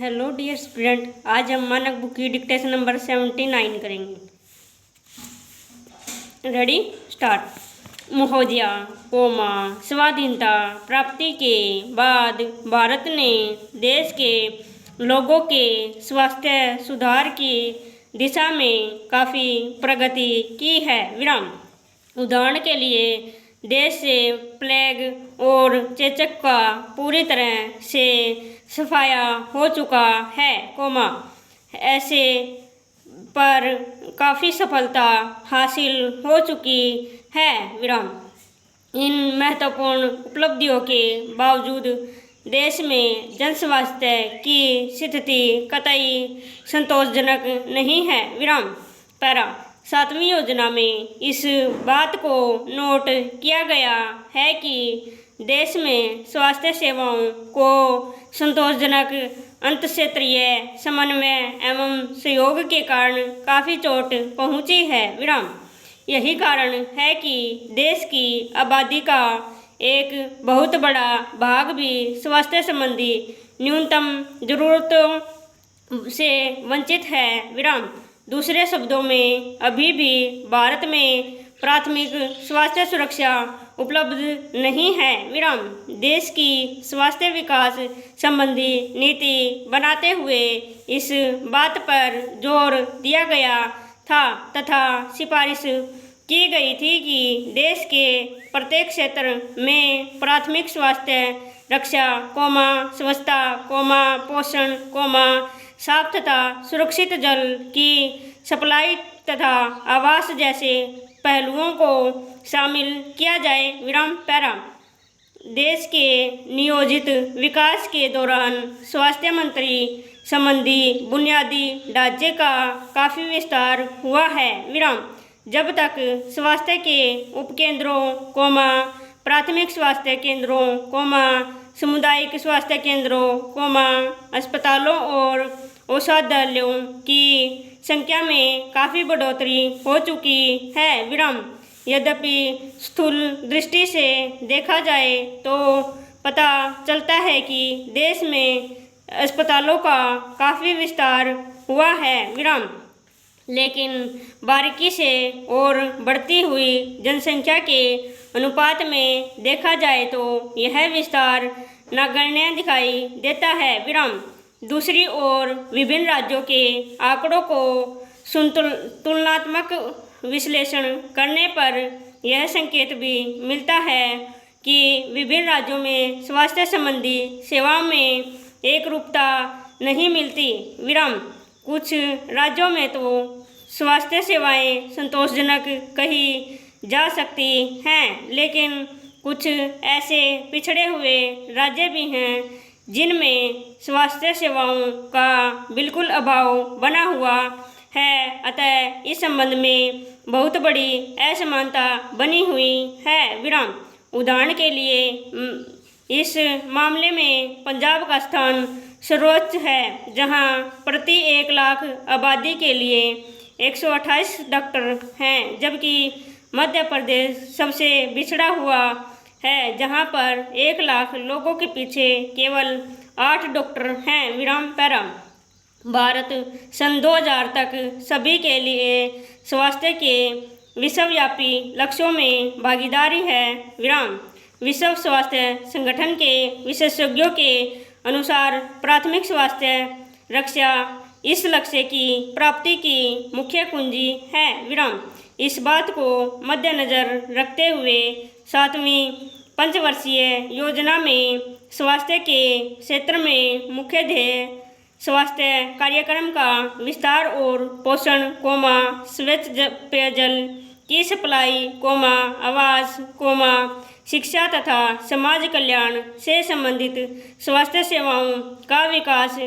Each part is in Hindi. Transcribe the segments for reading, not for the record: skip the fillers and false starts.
हेलो डियर स्टूडेंट, आज हम मानक बुक की डिक्टेशन नंबर 79 करेंगे। Ready start. महोदया, स्वाधीनता प्राप्ति के बाद भारत ने देश के लोगों के स्वास्थ्य सुधार की दिशा में काफ़ी प्रगति की है। विराम। उदाहरण के लिए देश से प्लेग और चेचक का पूरी तरह से सफाया हो चुका है, ऐसे पर काफ़ी सफलता हासिल हो चुकी है। विराम। इन महत्वपूर्ण उपलब्धियों के बावजूद देश में जन स्वास्थ्य की स्थिति कतई संतोषजनक नहीं है। विराम। पैरा। 7वीं योजना में इस बात को नोट किया गया है कि देश में स्वास्थ्य सेवाओं को संतोषजनक अंतर्क्षेत्रीय समन्वय एवं सहयोग के कारण काफ़ी चोट पहुंची है। विराम। यही कारण है कि देश की आबादी का एक बहुत बड़ा भाग भी स्वास्थ्य संबंधी न्यूनतम जरूरतों से वंचित है। विराम। दूसरे शब्दों में अभी भी भारत में प्राथमिक स्वास्थ्य सुरक्षा उपलब्ध नहीं है। विराम। देश की स्वास्थ्य विकास संबंधी नीति बनाते हुए इस बात पर जोर दिया गया था तथा सिफारिश की गई थी कि देश के प्रत्येक क्षेत्र में प्राथमिक स्वास्थ्य रक्षा, स्वच्छता, पोषण, साफ तथा सुरक्षित जल की सप्लाई तथा आवास जैसे पहलुओं को शामिल किया जाए। विराम। पैरा। देश के नियोजित विकास के दौरान स्वास्थ्य मंत्री संबंधी बुनियादी ढांचे का काफ़ी विस्तार हुआ है। विराम। जब तक स्वास्थ्य के उपकेंद्रों, प्राथमिक स्वास्थ्य केंद्रों, सामुदायिक स्वास्थ्य केंद्रों, अस्पतालों और औषधालयों की संख्या में काफ़ी बढ़ोतरी हो चुकी है। विराम। यद्यपि स्थूल दृष्टि से देखा जाए तो पता चलता है कि देश में अस्पतालों का काफ़ी विस्तार हुआ है। विराम। लेकिन बारीकी से और बढ़ती हुई जनसंख्या के अनुपात में देखा जाए तो यह विस्तार नगण्य दिखाई देता है। विराम। दूसरी ओर विभिन्न राज्यों के आंकड़ों को तुलनात्मक विश्लेषण करने पर यह संकेत भी मिलता है कि विभिन्न राज्यों में स्वास्थ्य संबंधी सेवाओं में एकरूपता नहीं मिलती। विराम। कुछ राज्यों में तो स्वास्थ्य सेवाएं संतोषजनक कही जा सकती हैं, लेकिन कुछ ऐसे पिछड़े हुए राज्य भी हैं जिनमें स्वास्थ्य सेवाओं का बिल्कुल अभाव बना हुआ है। अतः इस संबंध में बहुत बड़ी असमानता बनी हुई है। विराम। उदाहरण के लिए इस मामले में पंजाब का स्थान सर्वोच्च है, जहां प्रति 1 लाख आबादी के लिए 128 डॉक्टर हैं, जबकि मध्य प्रदेश सबसे बिछड़ा हुआ है, जहां पर 1 लाख लोगों के पीछे केवल 8 डॉक्टर हैं। विराम। पैरा। भारत सन 2000 तक सभी के लिए स्वास्थ्य के विश्वव्यापी लक्ष्यों में भागीदारी है। विराम। विश्व स्वास्थ्य संगठन के विशेषज्ञों के अनुसार प्राथमिक स्वास्थ्य रक्षा इस लक्ष्य की प्राप्ति की मुख्य कुंजी है। विराम। इस बात को मद्देनजर रखते हुए 7वीं पंचवर्षीय योजना में स्वास्थ्य के क्षेत्र में मुख्य ध्येय स्वास्थ्य कार्यक्रम का विस्तार और पोषण, स्वच्छ पेयजल की सप्लाई, आवास, शिक्षा तथा समाज कल्याण से संबंधित स्वास्थ्य सेवाओं का विकास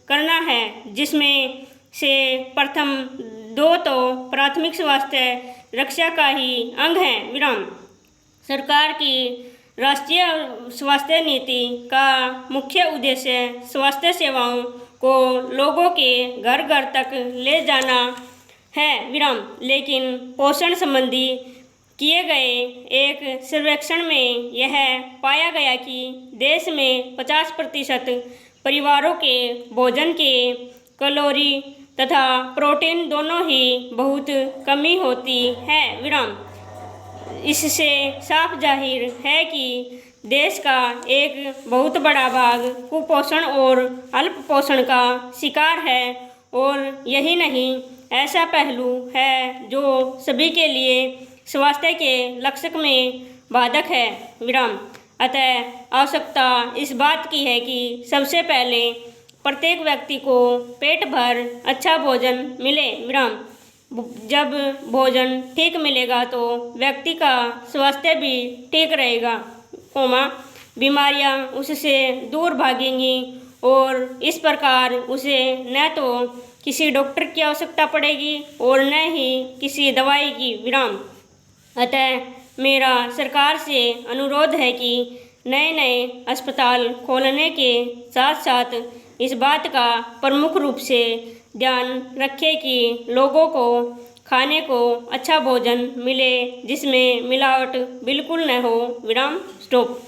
करना है, जिसमें से प्रथम 2 तो प्राथमिक स्वास्थ्य रक्षा का ही अंग है। विराम। सरकार की राष्ट्रीय स्वास्थ्य नीति का मुख्य उद्देश्य स्वास्थ्य सेवाओं को लोगों के घर घर तक ले जाना है। विराम। लेकिन पोषण संबंधी किए गए एक सर्वेक्षण में यह पाया गया कि देश में 50% परिवारों के भोजन के कैलोरी तथा प्रोटीन दोनों ही बहुत कमी होती है। विराम। इससे साफ जाहिर है कि देश का एक बहुत बड़ा भाग कुपोषण और अल्प पोषण का शिकार है, और यही नहीं, ऐसा पहलू है जो सभी के लिए स्वास्थ्य के लक्ष्य में बाधक है। विराम। अतः आवश्यकता इस बात की है कि सबसे पहले प्रत्येक व्यक्ति को पेट भर अच्छा भोजन मिले। विराम। जब भोजन ठीक मिलेगा तो व्यक्ति का स्वास्थ्य भी ठीक रहेगा, बीमारियां उससे दूर भागेंगी और इस प्रकार उसे न तो किसी डॉक्टर की आवश्यकता पड़ेगी और न ही किसी दवाई की। विराम। अतः मेरा सरकार से अनुरोध है कि नए नए अस्पताल खोलने के साथ साथ इस बात का प्रमुख रूप से ध्यान रखें कि लोगों को खाने को अच्छा भोजन मिले जिसमें मिलावट बिल्कुल न हो। विराम। स्टॉप।